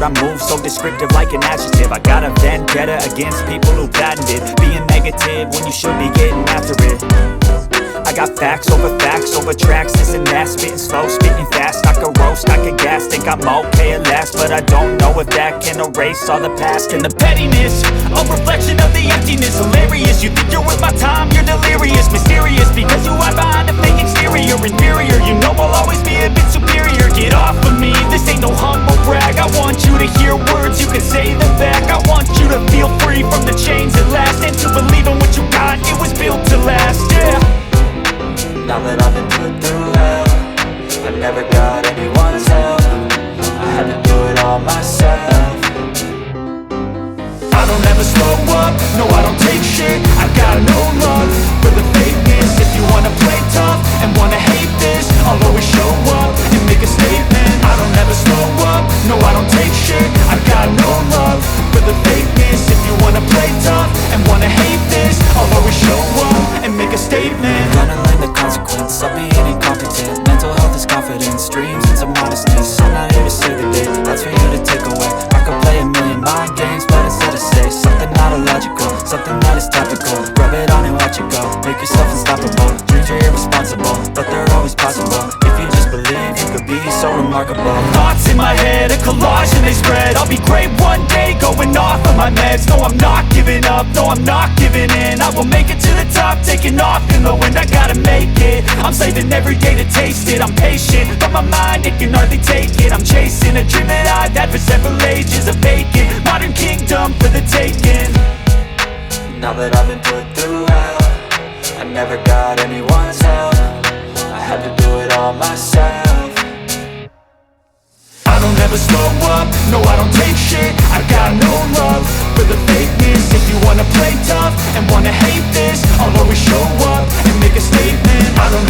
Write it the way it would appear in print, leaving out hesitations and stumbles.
I move so descriptive like an adjective. I got a vendetta against people who patented being negative when you should be getting after it. I got facts over tracks, this and that. Spitting slow, spitting fast, I could roast, I could gas. Think I'm okay at last, but I don't know if that can erase all the past. And the pettiness, a reflection of the emptiness. Hilarious, you think you're worth my time, you're delirious. Mysterious, because you hide behind a fake exterior. Inferior, you know I'll always be a bit superior. Get off of me, this ain't no humble brag. I want you to hear words, you can say them back. I want you to feel free from the chains at last, and to believe in what you got, it was built to last, yeah. Now that I've been put through hell, I never got anyone's help. I had to do it all myself. I don't ever slow up, no I don't take shit. I got no love for the fakeness. If you wanna play tough and wanna hate this, I'll always show up and make a statement. I don't ever slow up, no I don't take shit. I got no love for the fakeness. If you wanna play tough and wanna hate this, I'll always show up and make a statement. Gonna learn the consequence of being incompetent. Mental health is confidence, dreams into modestness. I'm not here to save the day, that's for you to take away. I could play a million mind games, but instead I say something not illogical, something that is topical. Rub it on and watch it go, make yourself unstoppable. Dreams are irresponsible, but they're always possible. If you just believe, you could be so remarkable. Thoughts in my head, a collage and they spread. I'll be great one day, going off of my meds. No, I'm not giving up, no, I'm not giving in. I will make it to the top, taking off in the wind. I gotta make it, I'm saving every day to taste it. I'm patient, but my mind, it can hardly take it. I'm chasing a dream that I've had for several ages. A vacant, modern kingdom for the taking. Now that I've been put through hell, I never got anyone's help. I had to do it all myself. I don't ever slow up, no I don't take shit. I got no love for the fakeness. If you wanna play tough and wanna hate this, I'll always show up and make a statement. I don't